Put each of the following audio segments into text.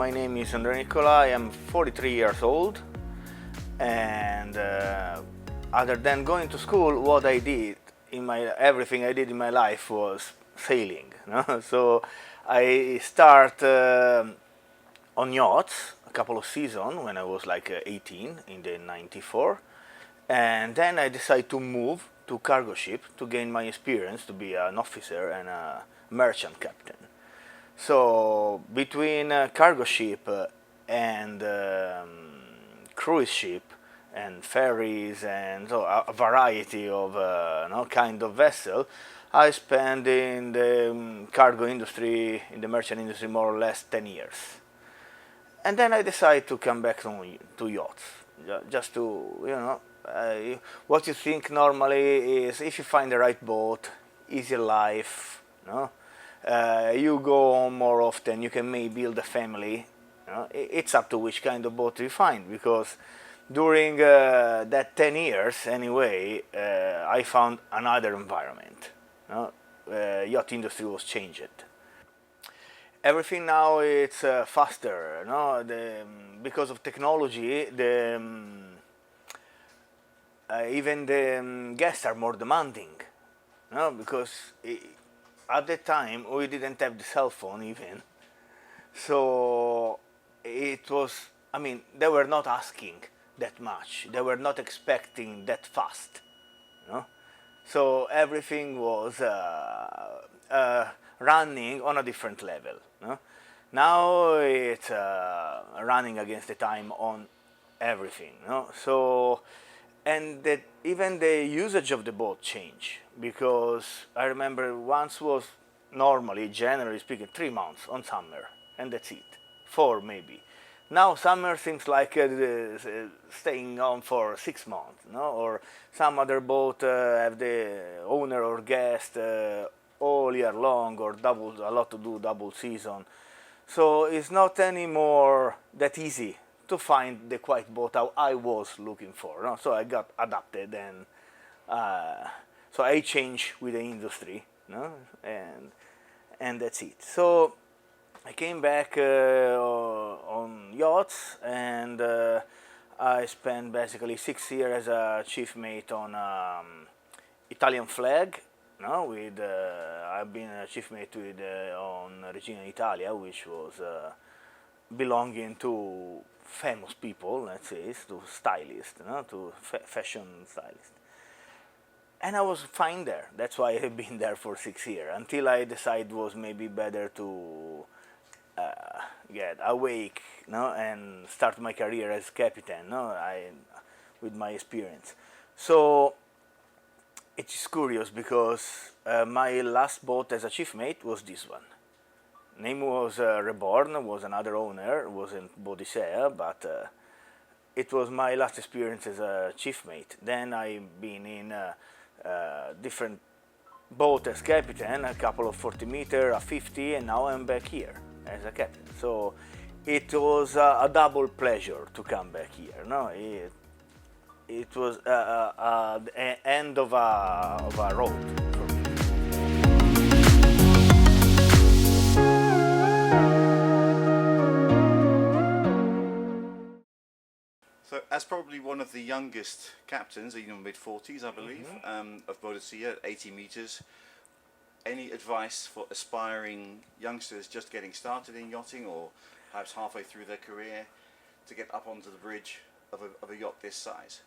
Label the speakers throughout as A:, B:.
A: my name is Andrea Niccolai. I'm 43 years old, and other than going to school, what I did everything I did in my life was sailing. No? So I start on yachts a couple of seasons when I was like 18 in the 94, and then I decided to move to cargo ship to gain my experience to be an officer and a merchant captain. So between cargo ship and cruise ship and ferries and so a variety of kind of vessel, I spent in the cargo industry, in the merchant industry, more or less 10 years. And then I decided to come back to yachts, just to, what you think normally is if you find the right boat, easy life, you go home more often, you can maybe build a family. It's up to which kind of boat you find, because during that 10 years anyway, I found another environment. Yacht industry was changed. Everything now it's faster, because of technology. Even the guests are more demanding, because at the time we didn't have the cell phone even, so it was. I mean, they were not asking that much. They were not expecting that fast, So everything was running on a different level. Now it's running against the time on everything. So, and that even the usage of the boat changed, because I remember once was normally, generally speaking, 3 months on summer, and that's it. 4 maybe. Now summer seems like staying on for 6 months, or some other boat have the owner or guest all year long, or a lot to do double season. So it's not anymore that easy to find the quiet boat I was looking for. So I got adapted, and so I changed with the industry, and that's it. So I came back on yachts, and I spent basically 6 years as a chief mate on Italian flag. I've been a chief mate on Regina Italia, which was belonging to famous people, let's say, to stylists, to fashion stylists. And I was fine there. That's why I've been there for 6 years, until I decided it was maybe better to get awake, and start my career as captain, with my experience. So it's curious, because my last boat as a chief mate was this one. Name was Reborn, was another owner, wasn't BOADICEA, but it was my last experience as a chief mate. Then I've been in different boat as captain, a couple of 40 meter, a 50, and now I'm back here as a captain. So it was a double pleasure to come back here. It was the end of a road for me.
B: So, as probably one of the youngest captains, mid-40s, I believe, of BOADICEA, 80 meters, any advice for aspiring youngsters just getting started in yachting, or perhaps halfway through their career, to get up onto the bridge of a yacht this size?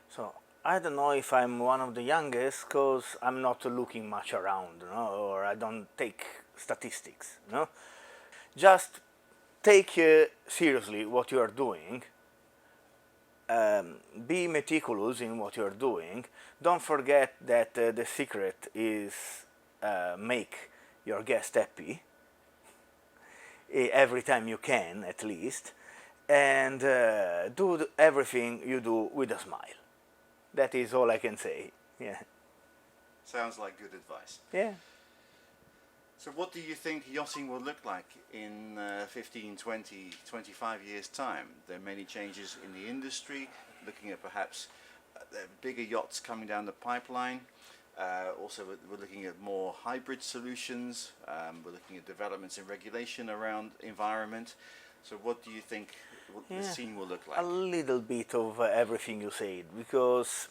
A: So I don't know if I'm one of the youngest, because I'm not looking much around, or I don't take statistics. Just take seriously what you are doing. Be meticulous in what you are doing. Don't forget that the secret is make your guest happy every time you can, at least, and do everything you do with a smile. That is all I can say. Yeah.
B: Sounds like good advice.
A: Yeah.
B: So what do you think yachting will look like in 15, 20, 25 years' time? There are many changes in the industry, looking at perhaps bigger yachts coming down the pipeline. Also, we're looking at more hybrid solutions. We're looking at developments in regulation around environment. So what do you think the
A: Yeah.
B: scene will look like?
A: A little bit of everything you said, because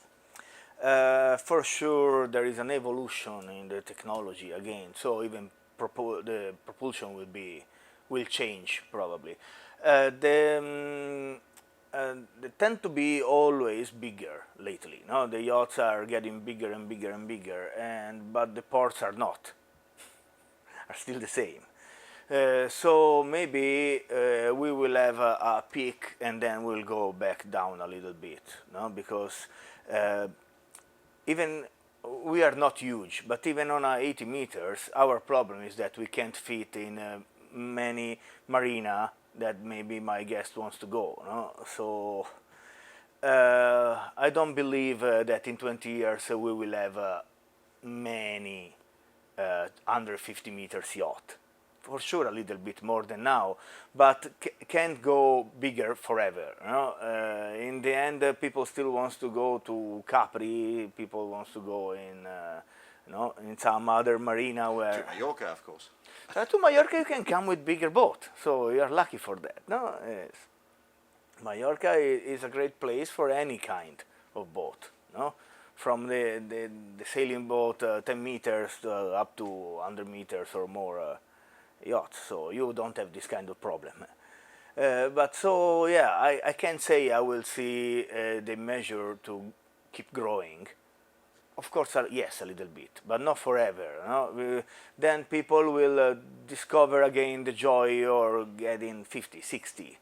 A: for sure there is an evolution in the technology again. So even the propulsion will change probably. They tend to be always bigger lately. No, the yachts are getting bigger and bigger and bigger, but the ports are not. Are still the same. So maybe we will have a peak and then we'll go back down a little bit, no? Because even we are not huge, but even on 80 meters, our problem is that we can't fit in many marina that maybe my guest wants to go, no? So I don't believe that in 20 years we will have many under 50 meters yacht. For sure a little bit more than now, but can't go bigger forever. You know? In the end, people still wants to go to Capri, people wants to go in, in some other marina where...
B: To Mallorca, of course.
A: To Mallorca you can come with bigger boat, so you are lucky for that. No, yes. Mallorca is a great place for any kind of boat. No? From the sailing boat 10 meters up to 100 meters or more yachts, so you don't have this kind of problem. But so yeah, I can say I will see the measure to keep growing. Of course, yes, a little bit, but not forever. No? Then people will discover again the joy of getting 50, 60,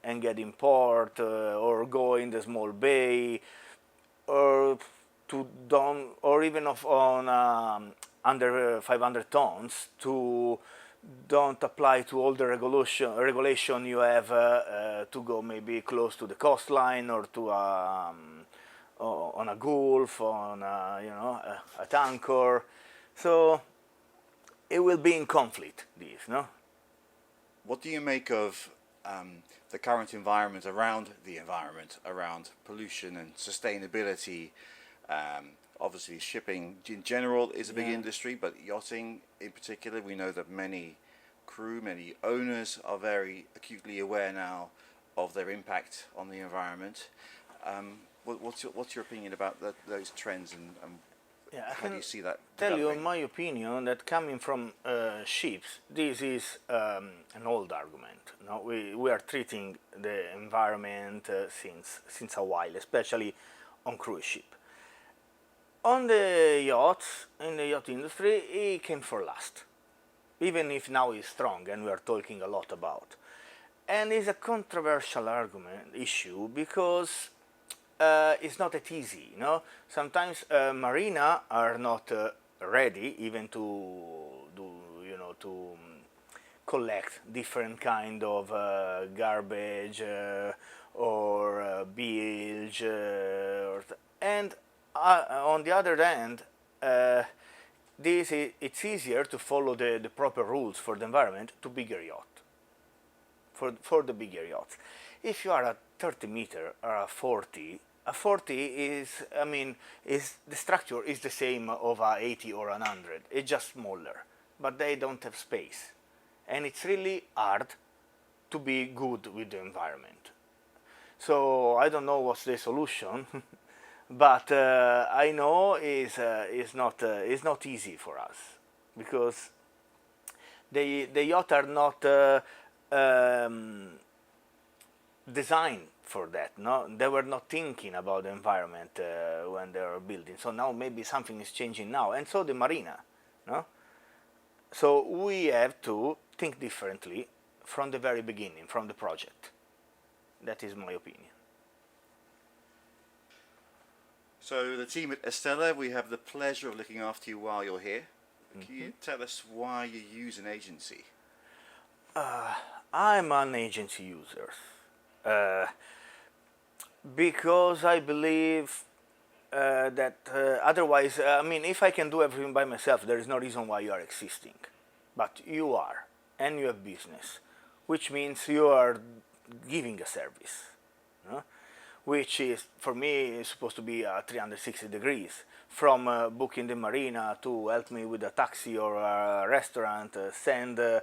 A: and get in port or go in the small bay, or to down, or even on under 500 tons, to don't apply to all the regulation you have to go maybe close to the coastline or to on a gulf, on a tanker. So it will be in conflict, this, no?
B: What do you make of the current environment, around pollution and sustainability? Obviously shipping in general is a big industry, but yachting in particular, we know that many crew, many owners are very acutely aware now of their impact on the environment. What's your opinion about those trends, and how do you see that
A: tell you
B: developing?
A: my opinion that coming from ships, this is an old argument. No? We are treating the environment since a while, especially on cruise ship. On the yachts, in the yacht industry, it came for last, even if now it's strong and we are talking a lot about. And it's a controversial issue, because it's not that easy, you know. Sometimes marina are not ready even to do, to collect different kind of garbage or bilge, and on the other hand, it's easier to follow the proper rules for the environment to bigger yacht, for the bigger yachts. If you are a 30 meter or a 40 is, the structure is the same of a 80 or 100. It's just smaller, but they don't have space, and it's really hard to be good with the environment. So I don't know what's the solution. But I know it's not easy for us, because the yacht are not designed for that. No, they were not thinking about the environment when they were building. So now maybe something is changing now, and so the marina, no. So we have to think differently from the very beginning, from the project. That is my opinion.
B: So the team at Estela, we have the pleasure of looking after you while you're here. Can you tell us why you use an agency?
A: I'm an agency user because I believe that otherwise, if I can do everything by myself, there is no reason why you are existing. But you are, and you have business, which means you are giving a service. No? which is for me is supposed to be 360 degrees, from booking the marina to help me with a taxi or a restaurant, send a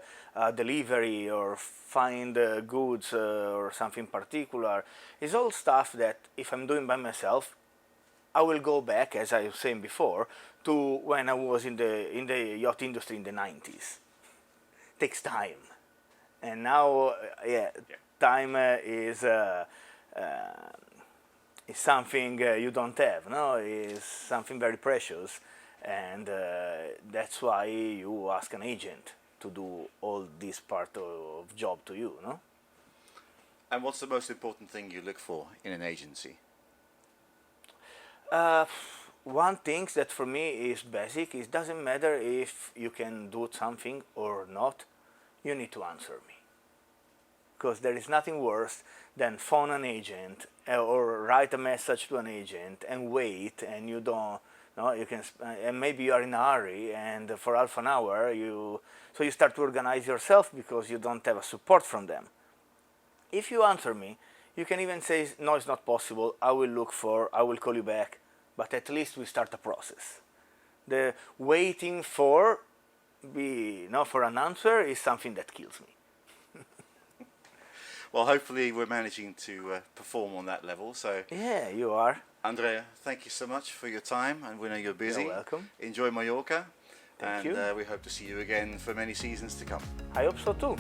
A: delivery or find goods or something particular. It's all stuff that if I'm doing by myself, I will go back, as I was saying before, to when I was in the yacht industry in the 90s. Takes time, and now time is something you don't have. No, is something very precious, and that's why you ask an agent to do all this part of job to you. No.
B: And what's the most important thing you look for in an agency?
A: One thing that for me is basic. It doesn't matter if you can do something or not. You need to answer me, because there is nothing worse than phone an agent or write a message to an agent and wait, and you don't. No, you can, and maybe you are in a hurry, and for half an hour you start to organize yourself because you don't have a support from them. If you answer me, you can even say, no, it's not possible, I will call you back, but at least we start a process. The waiting for an answer is something that kills me.
B: Well, hopefully we're managing to perform on that level. So
A: yeah, you are.
B: Andrea, thank you so much for your time, and we know you're busy.
A: You're welcome.
B: Enjoy Mallorca,
A: Thank you.
B: We hope to see you again for many seasons to come.
A: I hope so too.